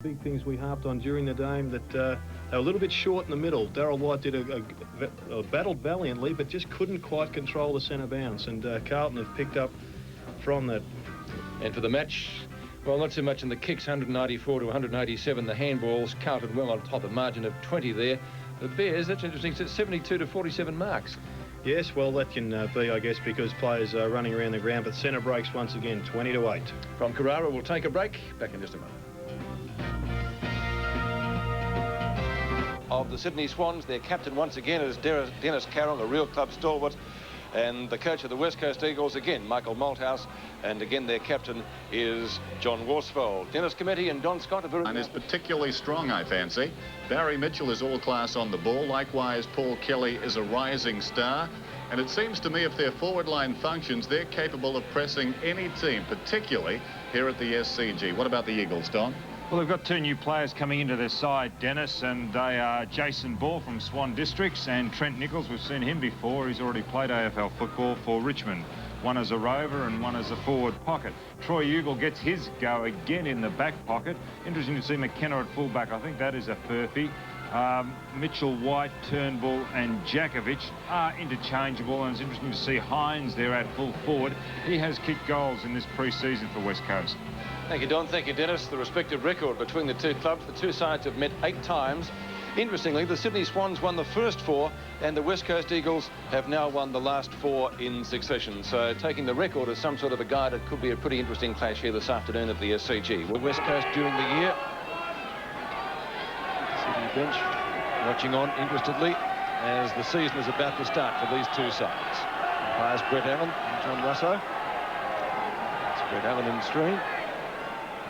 Big things we harped on during the game, that they were a little bit short in the middle. Darryl White did battled valiantly, but just couldn't quite control the centre bounce, and Carlton have picked up from that. And for the match, well, not so much in the kicks, 194 to 187. The handballs counted well on top, a margin of 20 there. The Bears, that's interesting, it's 72 to 47 marks. Yes, well, that can be, I guess, because players are running around the ground, but centre breaks once again, 20 to 8. From Carrara, we'll take a break. Back in just a moment. Of the Sydney Swans, their captain once again is Dennis Carroll, a real club stalwart, and the coach of the West Coast Eagles again, Michael Malthouse, and again their captain is John Worsfold. Dennis Committee and Don Scott are very... And is particularly strong, I fancy. Barry Mitchell is all class on the ball. Likewise, Paul Kelly is a rising star. And it seems to me if their forward line functions, they're capable of pressing any team, particularly here at the SCG. What about the Eagles, Don? Well, they've got two new players coming into their side, Dennis, and they are Jason Ball from Swan Districts and Trent Nichols. We've seen him before. He's already played AFL football for Richmond. One as a rover and one as a forward pocket. Troy Ugle gets his go again in the back pocket. Interesting to see McKenna at fullback. I think that is a furphy. Mitchell, White, Turnbull and Jakovic are interchangeable, and it's interesting to see Hines there at full forward. He has kicked goals in this pre-season for West Coast. Thank you, Don. Thank you, Dennis. The respective record between the two clubs, the two sides have met 8 times. Interestingly, the Sydney Swans won the first 4, and the West Coast Eagles have now won the last 4 in succession. So taking the record as some sort of a guide, it could be a pretty interesting clash here this afternoon at the SCG. The West Coast during the year. City bench watching on interestedly as the season is about to start for these two sides. Umpires Brett Allen and John Russo. It's Brett Allen in the stream.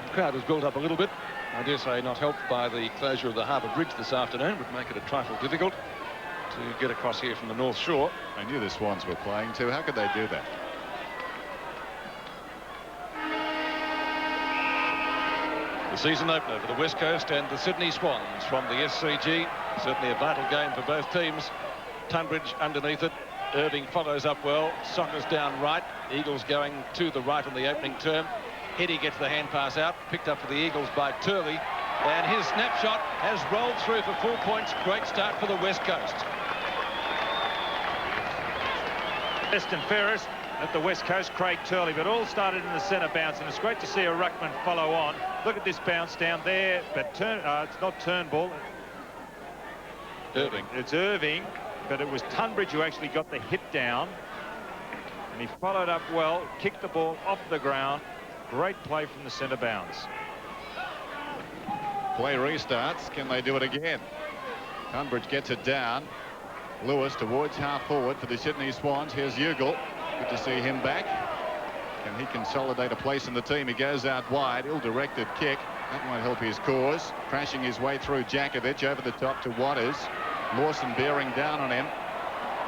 The crowd has built up a little bit. I dare say not helped by the closure of the Harbour Bridge this afternoon. Would make it a trifle difficult to get across here from the North Shore. I knew the Swans were playing too. How could they do that? The season opener for the West Coast and the Sydney Swans from the SCG. Certainly a vital game for both teams. Tunbridge underneath it. Irving follows up well. Sockers down right. Eagles going to the right on the opening term. Eddie gets the hand pass out, picked up for the Eagles by Turley, and his snapshot has rolled through for 4 points. Great start for the West Coast. Best and fairest at the West Coast, Craig Turley, but all started in the centre bounce, and it's great to see a ruckman follow on. Look at this bounce down there, but it's not Turnbull. Irving. It's Irving, but it was Tunbridge who actually got the hit down, and he followed up well, kicked the ball off the ground. Great play from the centre bounce. Play restarts. Can they do it again? Tunbridge gets it down. Lewis towards half forward for the Sydney Swans. Here's Ugle. Good to see him back. Can he consolidate a place in the team? He goes out wide. Ill-directed kick. That won't help his cause. Crashing his way through Jakovic over the top to Waters. Lawson bearing down on him.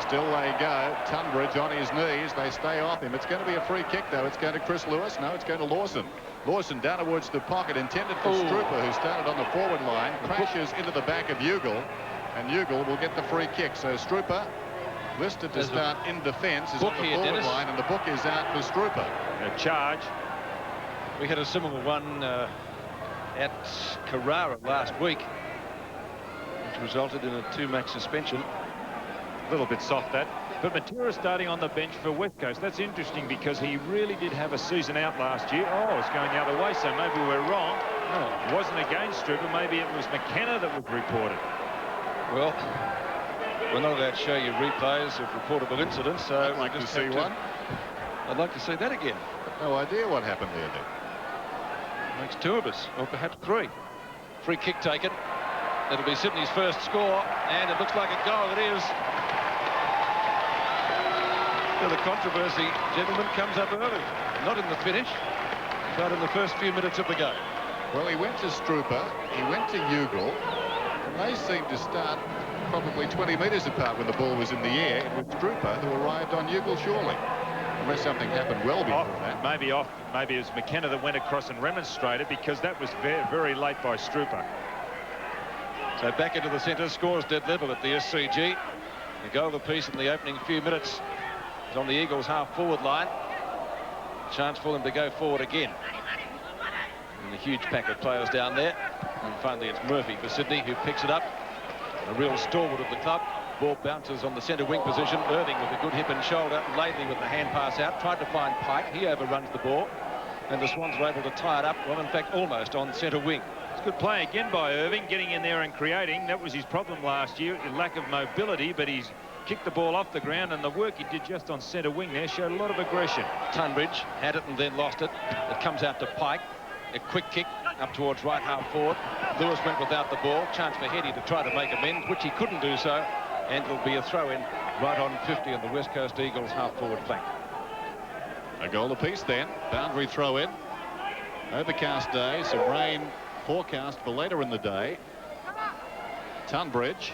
Still they go. Tunbridge on his knees. They stay off him. It's going to be a free kick, though. It's going to Chris Lewis. No, it's going to Lawson. Lawson down towards the pocket, intended for Strooper, who started on the forward line. Crashes into the back of Ugle, and Ugle will get the free kick. So Strooper, listed to start in defence, is on the forward line, and the book is out for Strooper. A charge. We had a similar one at Carrara last week, which resulted in a 2-match suspension. A little bit soft, that. But Matera starting on the bench for West Coast. That's interesting because he really did have a season out last year. Oh, it's going the other way, so maybe we're wrong. No, it wasn't against Strooper. Maybe it was McKenna that was reported. Well, we're not allowed to show you replays of reportable incidents, so I'd like to see one. I'd like to see that again. No idea what happened there then. Makes 2 of us, or perhaps 3. Free kick taken. It'll be Sydney's first score, and it looks like a goal. It is. So the controversy, gentlemen, comes up early. Not in the finish, but in the first few minutes of the game. Well, he went to Strooper, he went to Ugle, and they seemed to start probably 20 metres apart when the ball was in the air. It was Strooper who arrived on Ugle, surely. Unless something happened well before that. Maybe off. Maybe it was McKenna that went across and remonstrated, because that was very, very late by Strooper. So back into the centre, scores dead level at the SCG. The goal apiece in the opening few minutes is on the Eagles' half-forward line. Chance for them to go forward again. And the huge pack of players down there. And finally, it's Murphy for Sydney who picks it up. A real stalwart of the club. Ball bounces on the centre wing position. Irving with a good hip and shoulder. Laidley with the hand pass out. Tried to find Pike. He overruns the ball. And the Swans are able to tie it up. Well, in fact, almost on centre wing. It's good play again by Irving, getting in there and creating. That was his problem last year, the lack of mobility, but he's kicked the ball off the ground, and the work he did just on centre wing there showed a lot of aggression. Tunbridge had it and then lost it. It comes out to Pike. A quick kick up towards right half forward. Lewis went without the ball. Chance for Heady to try to make amends, which he couldn't do so. And it'll be a throw-in right on 50 on the West Coast Eagles half-forward flank. A goal apiece then. Boundary throw-in. Overcast day. Some rain forecast for later in the day. Tunbridge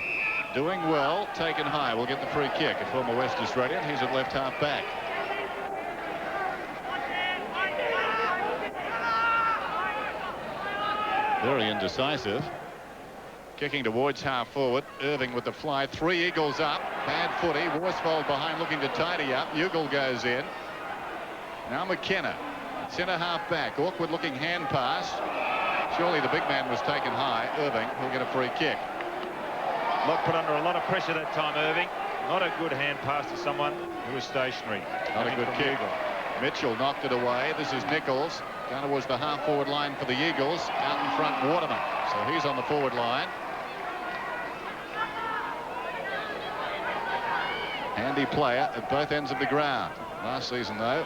doing well. Taken high. We'll get the free kick. A former West Australian. He's at left half back. Very indecisive. Kicking towards half forward. Irving with the fly. 3 Eagles up. Bad footy. Worsfold behind looking to tidy up. Ugle goes in. Now McKenna. Centre half back. Awkward looking hand pass. Surely the big man was taken high. Irving will get a free kick. Not put under a lot of pressure that time, Irving. Not a good hand pass to someone who was stationary. Not a good kick. Mitchell knocked it away. This is Nichols. Down towards the half-forward line for the Eagles. Out in front, Waterman. So he's on the forward line. Handy player at both ends of the ground. Last season, though,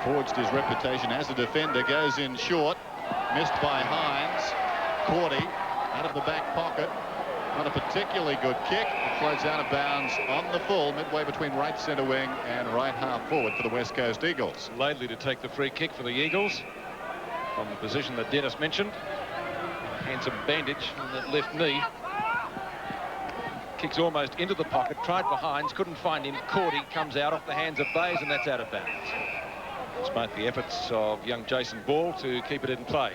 forged his reputation as a defender. Goes in short. Missed by Hines. Cordy out of the back pocket. Not a particularly good kick. It floats out of bounds on the full, midway between right centre wing and right half forward for the West Coast Eagles. Laidley to take the free kick for the Eagles from the position that Dennis mentioned. Handsome bandage on that left knee. Kicks almost into the pocket. Tried for Hines, couldn't find him. Cordy comes out off the hands of Bayes, and that's out of bounds. Despite the efforts of young Jason Ball to keep it in play.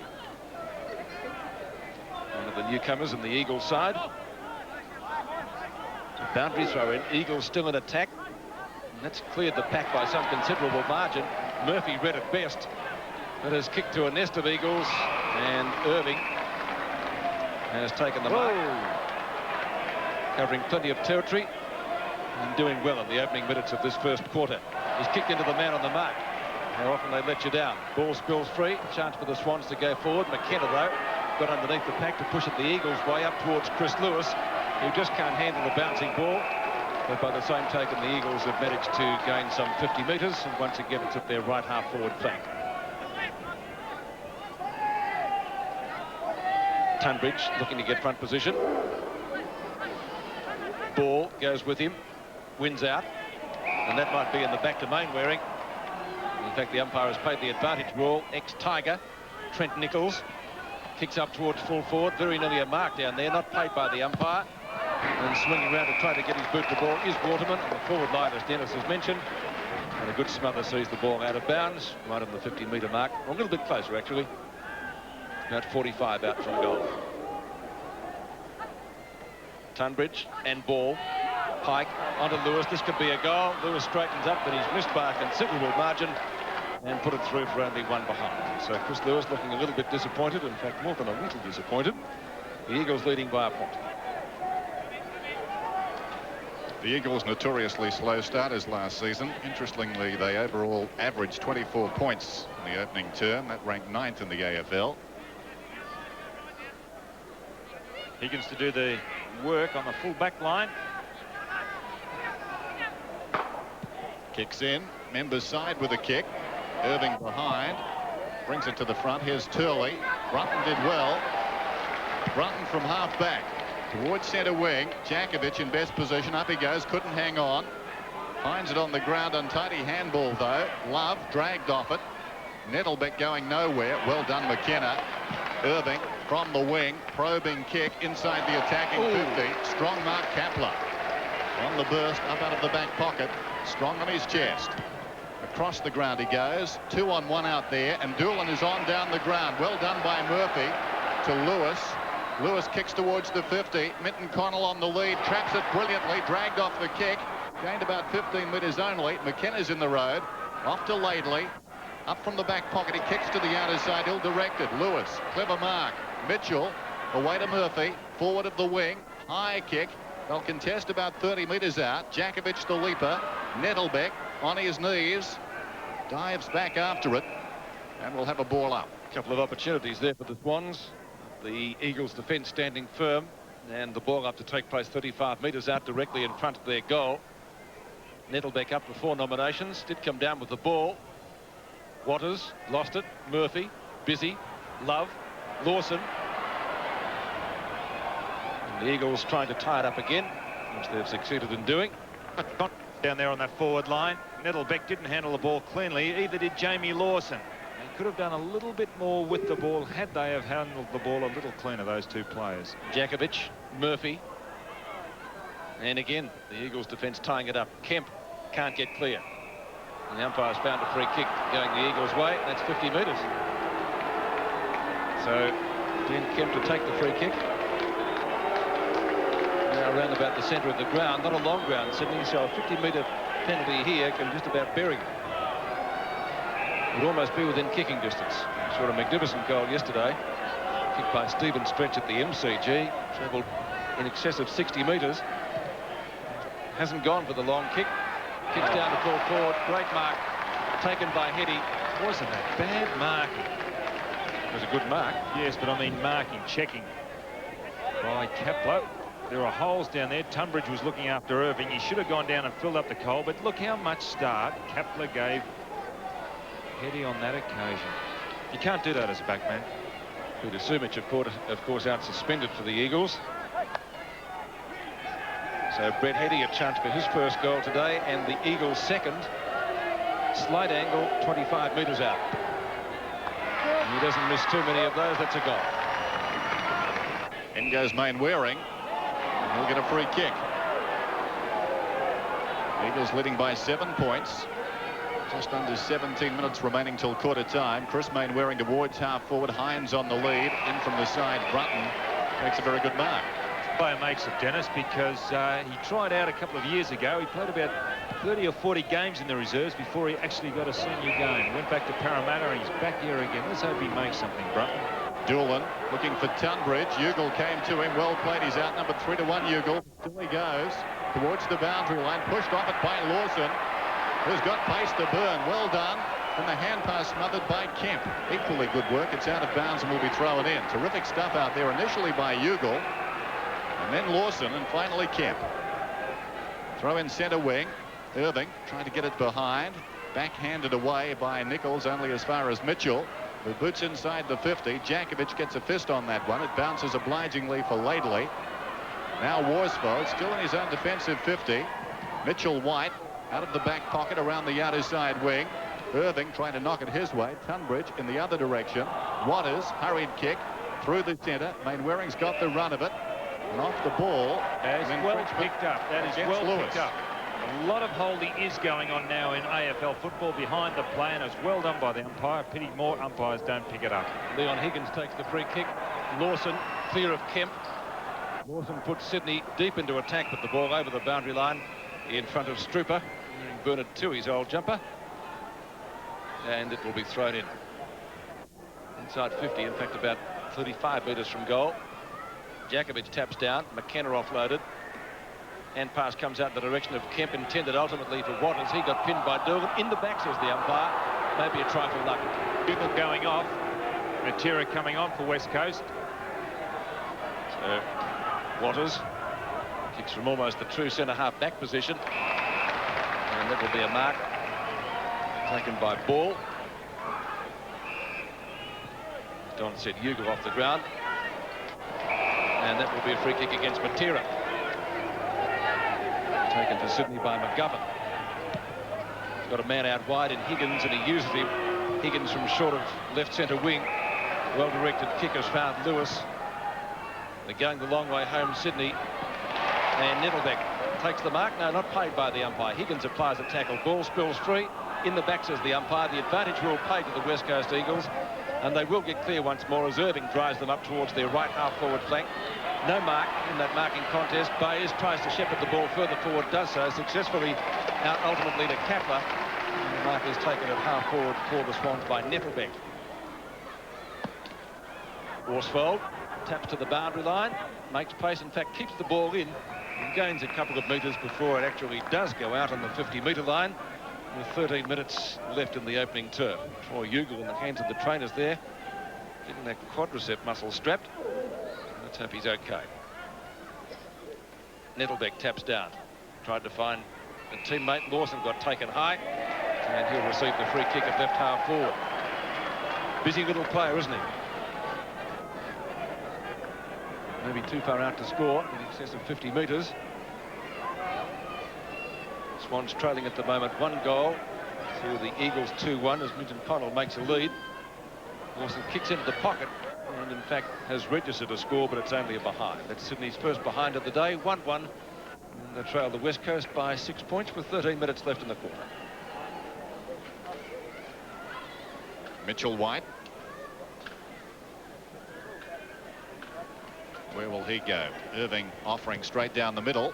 One of the newcomers in the Eagles side. Boundary throw in. Eagles still in attack. And that's cleared the pack by some considerable margin. Murphy read it best. It has kicked to a nest of Eagles, and Irving has taken the mark. Covering plenty of territory and doing well in the opening minutes of this first quarter. He's kicked into the man on the mark. How often they let you down. Ball spills free. Chance for the Swans to go forward. McKenna, though, got underneath the pack to push it the Eagles' way up towards Chris Lewis, who just can't handle the bouncing ball. But by the same token, the Eagles have managed to gain some 50 metres, and once again it's at their right half forward flank. Tunbridge looking to get front position. Ball goes with him, wins out, and that might be in the back to Mainwaring. In fact, the umpire has paid the advantage ball. Ex-Tiger, Trent Nichols, kicks up towards full forward. Very nearly a mark down there, not paid by the umpire. And swinging around to try to get his boot to the ball is Waterman on the forward line, as Dennis has mentioned. And a good smother sees the ball out of bounds, right on the 50-metre mark. A little bit closer, actually. About 45 out from goal. Tunbridge and Ball. Pike onto Lewis. This could be a goal. Lewis straightens up, but he's missed by a considerable margin and put it through for only one behind. So Chris Lewis looking a little bit disappointed. In fact, more than a little disappointed. The Eagles leading by a point. The Eagles notoriously slow starters last season. Interestingly, they overall averaged 24 points in the opening term. That ranked 9th in the AFL. Higgins to do the work on the full back line. Kicks in. Members side with a kick. Irving behind. Brings it to the front. Here's Turley. Brunton did well. Brunton from half back. Towards centre wing. Jankovic in best position. Up he goes. Couldn't hang on. Finds it on the ground. Untidy handball, though. Love dragged off it. Nettlebeck going nowhere. Well done, McKenna. Irving from the wing. Probing kick inside the attacking 50. Strong mark, Kapler. On the burst, up out of the back pocket. Strong on his chest. Across the ground he goes. 2-on-1 out there. And Doolan is on down the ground. Well done by Murphy to Lewis. Lewis kicks towards the 50. Minton Connell on the lead. Traps it brilliantly. Dragged off the kick. Gained about 15 metres only. McKenna's in the road. Off to Laidley. Up from the back pocket, he kicks to the outer side, ill-directed. Lewis, clever mark. Mitchell, away to Murphy, forward of the wing, high kick. They'll contest about 30 metres out. Jakovic, the leaper. Nettlebeck on his knees, dives back after it, and we'll have a ball up. A couple of opportunities there for the Swans. The Eagles' defence standing firm, and the ball up to take place 35 metres out directly in front of their goal. Nettlebeck up for 4 nominations, did come down with the ball. Waters lost it. Murphy, busy. Love, Lawson. And the Eagles trying to tie it up again, which they've succeeded in doing. Not down there on that forward line. Nettlebeck didn't handle the ball cleanly, either did Jamie Lawson. They could have done a little bit more with the ball had they have handled the ball a little cleaner, those two players. Jakovic, Murphy. And again, the Eagles' defence tying it up. Kemp can't get clear. And the umpire's found a free kick going the Eagles' way. That's 50 metres. So, Dan Kemp to take the free kick. Now around about the centre of the ground. Not a long ground, Sydney, so a 50-metre penalty here can just about bury him. Would almost be within kicking distance. Saw a magnificent goal yesterday. Kicked by Stephen Stretch at the MCG. Travelled in excess of 60 metres. Hasn't gone for the long kick. Kicks down to full forward. Great mark taken by Heady. Wasn't that bad marking? It was a good mark. Yes, but I mean marking, checking by Kepler. There are holes down there. Tunbridge was looking after Irving. He should have gone down and filled up the goal, but look how much start Kepler gave Heady on that occasion. You can't do that as a backman. Peter Sumich, of course, out suspended for the Eagles. So Brett Heady a chance for his first goal today, and the Eagles' second. Slight angle, 25 metres out. And he doesn't miss too many of those. That's a goal. In goes Mainwaring. He'll get a free kick. Eagles leading by 7 points. Just under 17 minutes remaining till quarter time. Chris Mainwaring towards half forward. Hines on the lead. In from the side, Brunton makes a very good mark. Player makes it, Dennis, because he tried out a couple of years ago. He played about 30 or 40 games in the reserves before he actually got a senior game. Went back to Parramatta and he's back here again. Let's hope he makes something, Brunton. Doolan looking for Tunbridge. Ugle came to him. Well played. He's outnumbered 3-1. Ugle. Still he goes towards the boundary line. Pushed off it by Lawson, who's got pace to burn. Well done. And the hand pass smothered by Kemp. Equally good work. It's out of bounds and will be thrown in. Terrific stuff out there initially by Ugle. And then Lawson, and finally Kemp. Throw in centre wing. Irving trying to get it behind. Backhanded away by Nichols, only as far as Mitchell, who boots inside the 50. Jakovic gets a fist on that one. It bounces obligingly for Laidley. Now Worsfold still in his own defensive 50. Mitchell White out of the back pocket around the outer side wing. Irving trying to knock it his way. Tunbridge in the other direction. Waters, hurried kick through the centre. Mainwaring's got the run of it. And off the ball. That is well picked up. That is well picked up. A lot of holding is going on now in AFL football behind the play, and it's well done by the umpire. Pity more umpires don't pick it up. Leon Higgins takes the free kick. Lawson clear of Kemp. Lawson puts Sydney deep into attack, but the ball over the boundary line in front of Strooper. Bernard Tui's old jumper. And it will be thrown in. Inside 50, in fact about 35 metres from goal. Jakovic taps down. McKenna offloaded. Hand pass comes out in the direction of Kemp, intended ultimately for Waters. He got pinned by Durgan. In the back, says the umpire. Maybe a trifle lucky. People going off. Matera coming on for West Coast. So Waters kicks from almost the true centre-half back position. And that will be a mark taken by Ball. Don said Ugle off the ground. And that will be a free kick against Matera. Taken to Sydney by McGovern. He's got a man out wide in Higgins, and he uses him. Higgins from short of left centre wing. Well-directed kick has found Lewis. They're going the long way home, Sydney. And Nettlebeck takes the mark. No, not paid by the umpire. Higgins applies a tackle. Ball spills free. In the back, says the umpire. The advantage will pay to the West Coast Eagles. And they will get clear once more as Irving drives them up towards their right half-forward flank. No mark in that marking contest. Bayes tries to shepherd the ball further forward, does so successfully, out ultimately to Kapler. mark is taken at half forward for the Swans by Nettlebeck. Worsfold taps to the boundary line, makes pace, in fact keeps the ball in and gains a couple of metres before it actually does go out on the 50-metre line with 13 minutes left in the opening term. Troy Ugle in the hands of the trainers there, getting that quadricep muscle strapped. Let's hope he's okay. Nettlebeck taps down, tried to find a teammate. Lawson got taken high, and he'll receive the free kick at left half forward. Busy little player, isn't he? Maybe too far out to score, in excess of 50 metres. Swans trailing at the moment 1 goal to the Eagles 2-1 as Minton Connell makes a lead. Lawson kicks into the pocket and in fact has registered a score, but it's only a behind. That's Sydney's first behind of the day, 1-1. And they trail the West Coast by 6 points with 13 minutes left in the quarter. Mitchell White. Where will he go? Irving offering straight down the middle.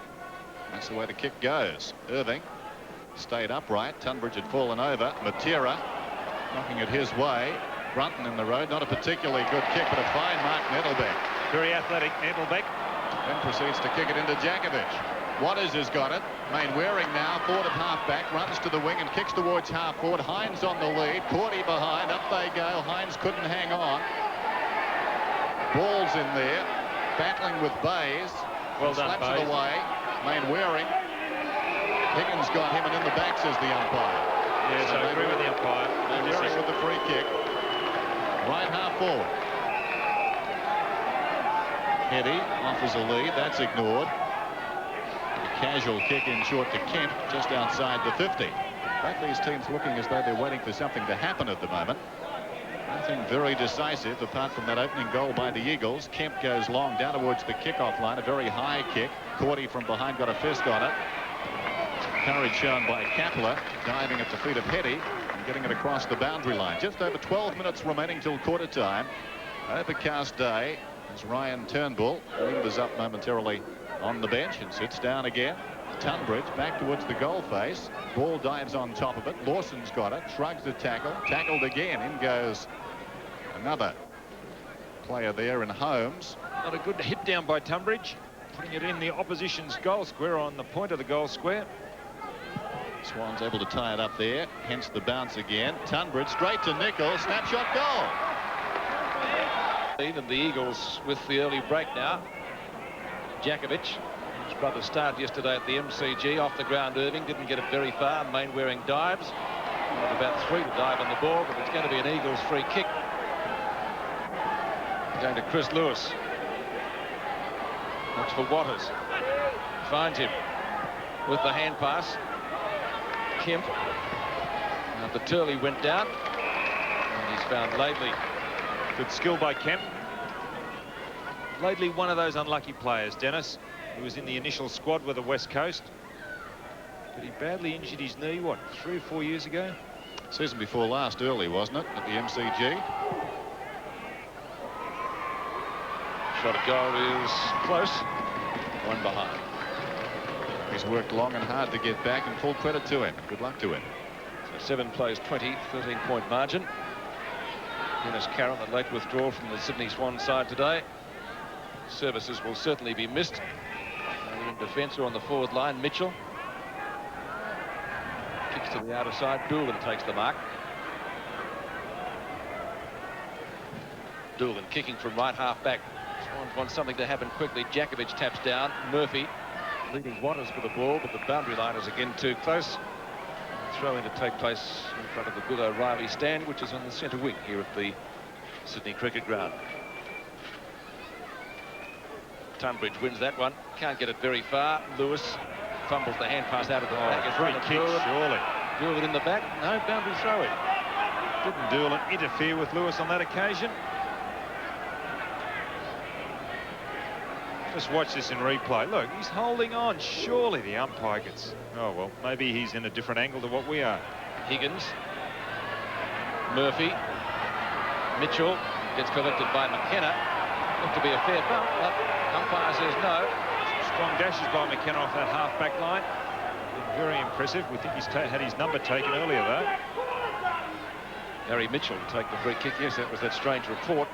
That's the way the kick goes. Irving stayed upright. Tunbridge had fallen over. Matera knocking it his way. Brunton in the road. Not a particularly good kick, but a fine mark. Nettlebeck. Very athletic, Nettlebeck. Then proceeds to kick it into Djakovic. Waters has got it. Mainwaring now, forward of half-back, runs to the wing and kicks towards half-forward. Hines on the lead. Cordy behind. Up they go. Hines couldn't hang on. Ball's in there. Battling with Bays. Well done, slaps Bays. it away. Mainwaring. Higgins got him, and in the back, says the umpire. Yes, I agree with the umpire. Mainwaring with the free kick. Right half forward. Hetty offers a lead. That's ignored. A casual kick in short to Kemp, just outside the 50. Both these teams looking as though they're waiting for something to happen at the moment. Nothing very decisive apart from that opening goal by the Eagles. Kemp goes long down towards the kickoff line. A very high kick. Cordy from behind got a fist on it. Courage shown by Kapler, diving at the feet of Hetty and getting it across the boundary line. Just over 12 minutes remaining till quarter time. Overcast day as Ryan Turnbull lingers up momentarily on the bench and sits down again. Tunbridge back towards the goal face. Ball dives on top of it. Lawson's got it. Shrugs the tackle. Tackled again. In goes another player there in Holmes. Not a good hit down by Tunbridge. Putting it in the opposition's goal square, on the point of the goal square. Swans able to tie it up there. Hence the bounce again. Tunbridge straight to Nichols. Snapshot goal. And the Eagles with the early break now. Djakovic. His brother started yesterday at the MCG. Off the ground, Irving didn't get it very far. Mainwaring dives. Got about 3 to dive on the ball, but it's going to be an Eagles free kick. Going to Chris Lewis. Looks for Waters. Finds him with the hand pass. Kemp. Now the Turley went down. And he's found Laidley. Good skill by Kemp. Laidley, one of those unlucky players, Dennis, who was in the initial squad with the West Coast. But he badly injured his knee, what, 3 or 4 years ago? Season before last, early, wasn't it, at the MCG? Shot at goal is close. 1 behind. He's worked long and hard to get back, and full credit to him. Good luck to him. So 7 plays 20, 13-point margin. Dennis Carroll, a late withdrawal from the Sydney Swan side today. Services will certainly be missed. Either in defence or on the forward line. Mitchell kicks to the outer side. Doolan takes the mark. Doolan kicking from right half back. Swans want something to happen quickly. Djakovic taps down. Murphy leading Waters for the ball, but the boundary line is again too close. Throw in to take place in front of the Bill O'Reilly stand, which is on the centre wing here at the Sydney Cricket Ground. Tunbridge wins that one. Can't get it very far. Lewis fumbles the hand pass out of the back. Free kick, surely. Doolan in the back. No, boundary throw in. Didn't Doolan interfere with Lewis on that occasion? Just watch this in replay. Look, he's holding on. Surely the umpire gets... Oh, well, maybe he's in a different angle to what we are. Higgins. Murphy. Mitchell gets collected by McKenna. Looked to be a fair bump, but umpire says no. Strong dashes by McKenna off that half-back line. Very impressive. We think he's had his number taken earlier, though. Barry Mitchell to take the free kick. Yes, that was that strange report.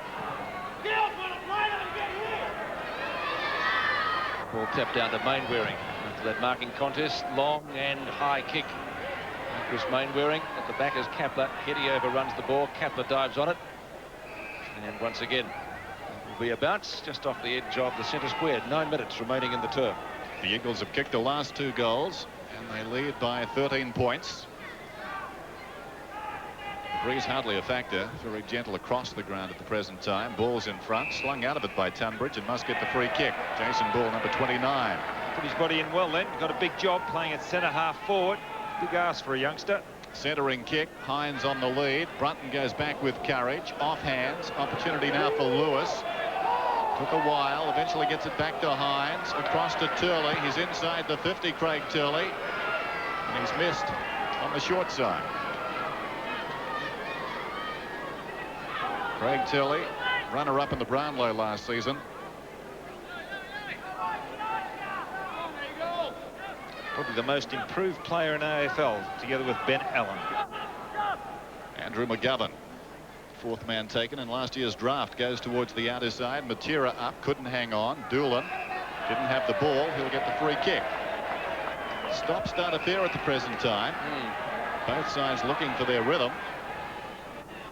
Ball tapped down to Mainwaring after that marking contest. Long and high kick. Chris Mainwaring at the back as Kapler. Hitty overruns the ball. Kapler dives on it. And once again, it will be a bounce just off the edge of the centre square. 9 minutes remaining in the term. The Eagles have kicked the last 2 goals, and they lead by 13 points. The breeze hardly a factor. Very gentle across the ground at the present time. Ball's in front, slung out of it by Tunbridge, and must get the free kick. Jason Ball, number 29. Put his body in well then. Got a big job playing at centre half forward. Big ask for a youngster. Centering kick. Hines on the lead. Brunton goes back with courage. Off hands. Opportunity now for Lewis. Took a while. Eventually gets it back to Hines. Across to Turley. He's inside the 50, Craig Turley. And he's missed on the short side. Craig Turley, runner-up in the Brownlow last season. Probably the most improved player in AFL, together with Ben Allen. Andrew McGovern, 4th man taken in last year's draft, goes towards the outer side. Matera up, couldn't hang on. Doolan didn't have the ball. He'll get the free kick. Stop-start affair at the present time. Both sides looking for their rhythm.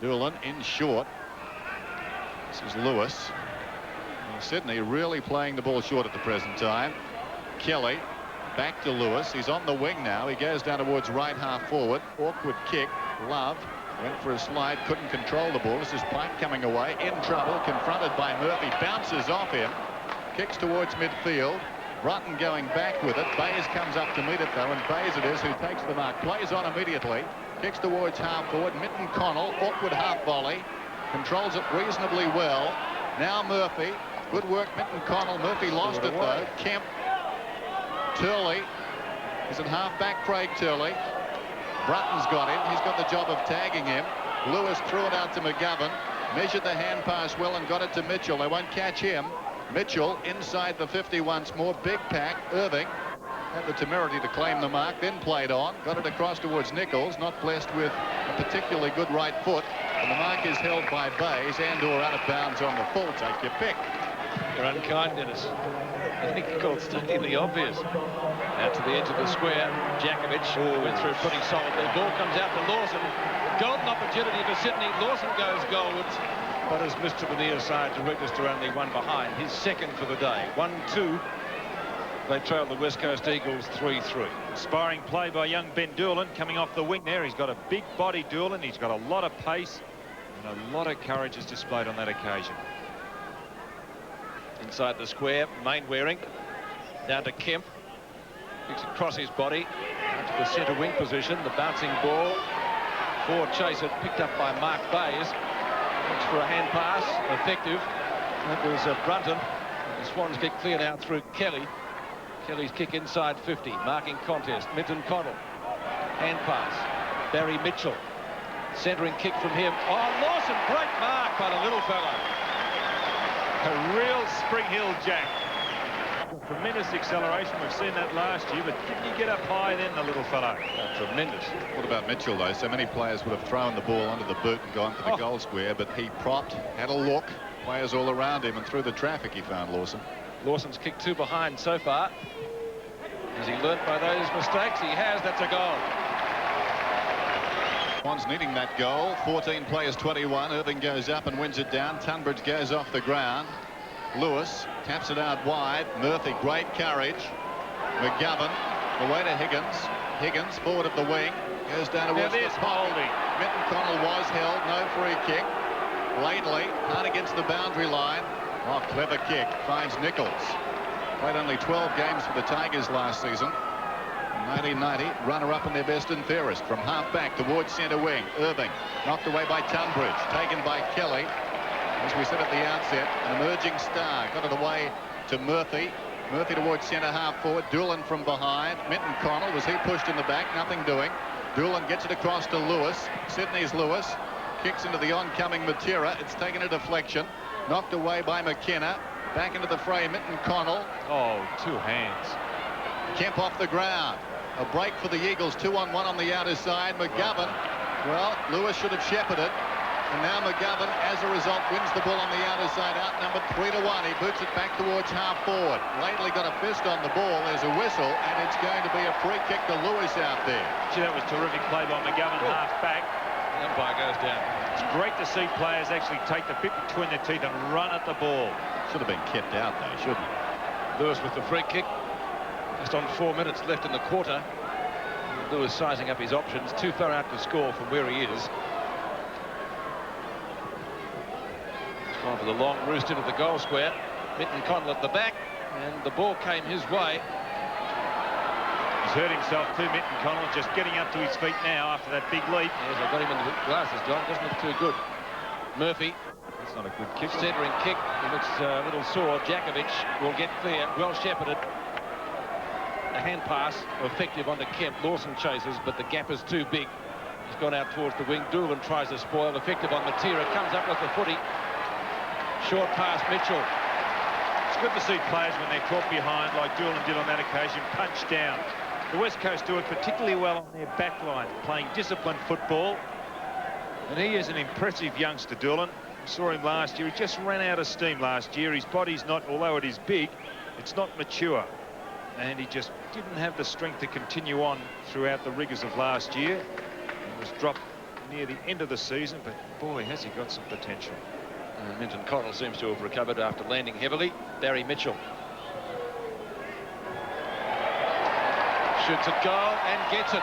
Doolan in short. This is Lewis. Well, Sydney really playing the ball short at the present time. Kelly back to Lewis. He's on the wing now. He goes down towards right half forward. Awkward kick. Love went for a slide, couldn't control the ball. This is Pike coming away in trouble, confronted by Murphy, bounces off him, kicks towards midfield. Brunton going back with it. Bayes comes up to meet it though, and Bayes it is who takes the mark. Plays on immediately. Kicks towards half forward. Mitten Connell, awkward half volley. Controls it reasonably well. Now Murphy. Good work, Mitten Connell. Murphy lost it though. Kemp. Turley is at half-back. Craig Turley. Brunton's got him. He's got the job of tagging him. Lewis threw it out to McGovern. Measured the hand pass well and got it to Mitchell. They won't catch him. Mitchell inside the 50 once more. Big pack. Irving had the temerity to claim the mark, then played on. Got it across towards Nichols. Not blessed with a particularly good right foot. And the mark is held by Bayes and or out of bounds on the full. Take your pick. You're unkind, Dennis. I think he called stating the obvious. Out to the edge of the square. Jakovic went through pretty solidly. Ball comes out to Lawson. Golden opportunity for Sydney. Lawson goes goalwards, but has missed to the near side to register only 1 behind. His 2nd for the day. 1-2. They trail the West Coast Eagles 3-3. Inspiring play by young Ben Doolan coming off the wing there. He's got a big body, Doolan. He's got a lot of pace, and a lot of courage is displayed on that occasion. Inside the square, Mainwaring down to Kemp. Kicks across his body out to the centre wing position. The bouncing ball for Chaser, picked up by Mark Bayes. Looks for a hand pass, effective. That was Brunton. The Swans get cleared out through Kelly. Kelly's kick inside 50. Marking contest. Minton Connell. Hand pass. Barry Mitchell. Centering kick from him. Oh, Lawson, great mark by the little fella. A real Spring Hill Jack. Tremendous acceleration. We've seen that last year, but didn't he get up high then, the little fellow? Oh, tremendous. What about Mitchell though? So many players would have thrown the ball under the boot and gone for the goal square, but he propped, had a look, players all around him, and through the traffic he found Lawson. Lawson's kicked 2 behind so far. Has he learnt by those mistakes? He has. That's a goal. Swans needing that goal. 14 players 21. Irving goes up and wins it down. Tunbridge goes off the ground. Lewis taps it out wide. Murphy, great courage. McGovern away to Higgins. Higgins forward of the wing. Goes down towards the holding. Minton Connell was held. No free kick. Laidley hard against the boundary line. Oh, clever kick. Finds Nichols. Played only 12 games for the Tigers last season. 1990, runner-up in their best and fairest. From half-back towards centre wing. Irving knocked away by Tunbridge. Taken by Kelly. As we said at the outset, an emerging star. Got it away to Murphy. Murphy towards centre half forward. Doolan from behind. Minton Connell, was he pushed in the back? Nothing doing. Doolan gets it across to Lewis. Sydney's Lewis. Kicks into the oncoming Matera. It's taken a deflection. Knocked away by McKenna. Back into the fray, Minton Connell. Oh, 2 hands. Kemp off the ground. A break for the Eagles, 2-on-1 on the outer side. McGovern, well, Lewis should have shepherded. And now McGovern, as a result, wins the ball on the outer side, outnumbered 3-1. He boots it back towards half forward. Lately got a fist on the ball. There's a whistle, and it's going to be a free kick to Lewis out there. Gee, that was terrific play by McGovern, half back. The umpire goes down. It's great to see players actually take the bit between their teeth and run at the ball. Should have been kept out, though, shouldn't it? Lewis with the free kick. Just on 4 minutes left in the quarter. Lewis sizing up his options. Too far out to score from where he is. It's gone for the long roost into the goal square. Minton Connell at the back, and the ball came his way. He's hurt himself too, Minton Connell, just getting up to his feet now after that big leap. Yes, I've got him in the glasses, John. Doesn't look too good. Murphy. That's not a good kick. Centering kick. He looks a little sore. Djakovic will get clear. Well shepherded. A hand pass effective onto Kemp. Lawson chases, but the gap is too big. He's gone out towards the wing. Doolan tries to spoil. Effective on Matera. Comes up with the footy. Short pass, Mitchell. It's good to see players when they're caught behind, like Doolan did on that occasion, punch down. The West Coast do it particularly well on their back line, playing disciplined football. And he is an impressive youngster, Doolan. Saw him last year. He just ran out of steam last year. His body's not, although it is big, it's not mature. And he just didn't have the strength to continue on throughout the rigours of last year. He was dropped near the end of the season, but boy, has he got some potential. Minton Connell seems to have recovered after landing heavily. Barry Mitchell shoots at goal and gets it.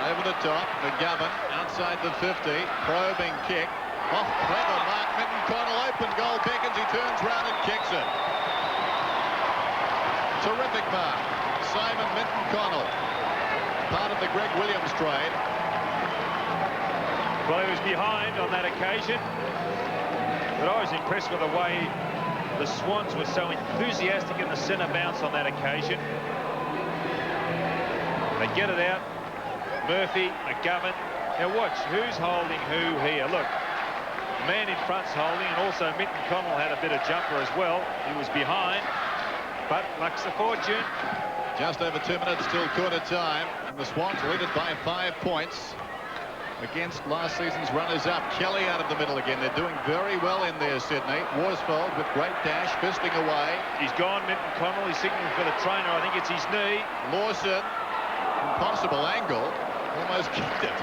Over the top, McGovern outside the 50, probing kick. Off clever mark, Minton Connell, open goal, beckons, he turns round and kicks it. Terrific mark. Simon Minton Connell, part of the Greg Williams trade. Well, he was behind on that occasion, but I was impressed with the way the Swans were so enthusiastic in the centre bounce on that occasion. They get it out. Murphy, McGovern. Now watch, who's holding who here? Look, the man in front's holding, and also Minton Connell had a bit of jumper as well. He was behind, but luck's a fortune. Just over 2 minutes till quarter time, and the Swans lead it by 5 points against last season's runners-up. Kelly out of the middle again. They're doing very well in there, Sydney. Worsfold with great dash, fisting away. He's gone, Minton Connell. He's signaling for the trainer. I think it's his knee. Lawson, impossible angle, almost kicked it.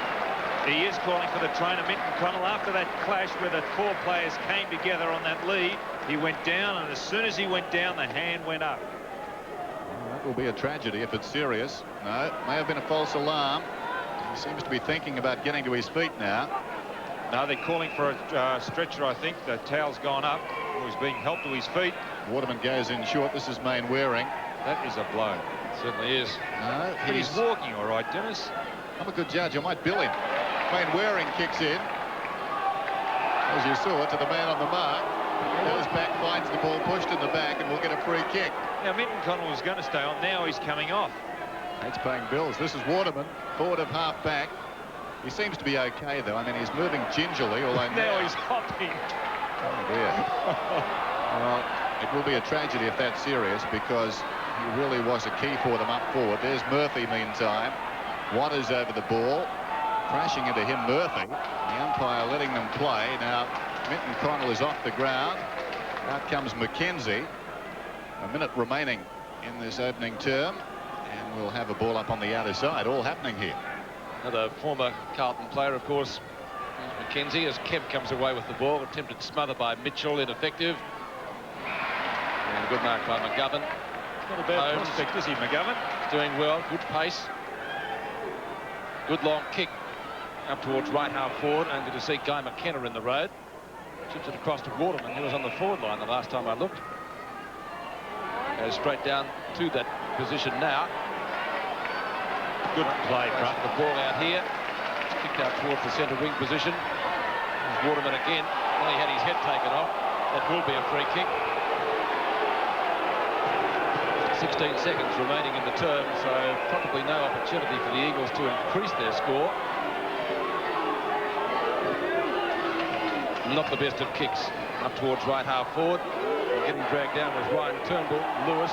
He is calling for the trainer, Minton Connell. After that clash where the 4 players came together on that lead, he went down, and as soon as he went down, the hand went up. Well, that will be a tragedy if it's serious. No, it may have been a false alarm. He seems to be thinking about getting to his feet now. No, they're calling for a stretcher, I think. The towel's gone up. He's being helped to his feet. Waterman goes in short. This is Mainwaring. That is a blow. It certainly is. No, But he's walking all right, Dennis. I'm a good judge. I might bill him. Mainwaring kicks in. As you saw, to the man on the mark. Goes back, finds the ball, pushed in the back, and will get a free kick. Now, Minton Connell was going to stay on. Now he's coming off. That's paying bills. This is Waterman, forward of half back. He seems to be okay, though. I mean, he's moving gingerly, although now he's hopping. Oh, dear. Well, it will be a tragedy if that's serious, because he really was a key for them up forward. There's Murphy, meantime. Waters over the ball. Crashing into him, Murphy. The umpire letting them play. Now, Minton Connell is off the ground. Out comes McKenzie. A minute remaining in this opening term. And we'll have a ball up on the outer side. All happening here. Another former Carlton player, of course, McKenzie, as Kemp comes away with the ball. Attempted smother by Mitchell, ineffective. And a good mark by McGovern. Not a bad prospect, is he, McGovern? Doing well, good pace. Good long kick up towards right half forward. Only to see Guy McKenna in the road. Chips it across to Waterman. He was on the forward line the last time I looked. Goes straight down to that position now. Good play, Brunt. The ball out here. Kicked out towards the centre wing position. There's Waterman again. Well, he had his head taken off. That will be a free kick. 16 seconds remaining in the term, so probably no opportunity for the Eagles to increase their score. Not the best of kicks. Up towards right half forward. Getting dragged down was Ryan Turnbull. Lewis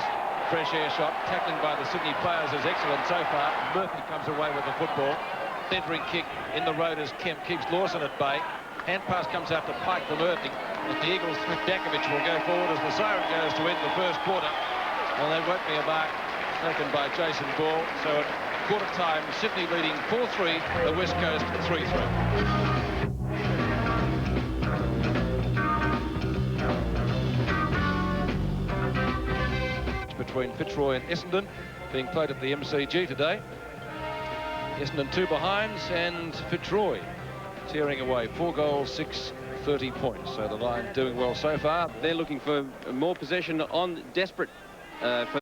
fresh air shot. Tackling by the Sydney players is excellent so far. Murphy comes away with the football. Centering kick in the road as Kemp keeps Lawson at bay. Hand pass comes out to Pike for Murphy. But the Eagles, Dakovic will go forward as the siren goes to end the first quarter. Well, that won't be a mark taken by Jason Ball. So at quarter time, Sydney leading 4-3, the West Coast 3-3. Between Fitzroy and Essendon being played at the MCG today. Essendon 2 behinds and Fitzroy tearing away 4 goals, 30 points. So the Lions doing well so far. They're looking for more possession on desperate for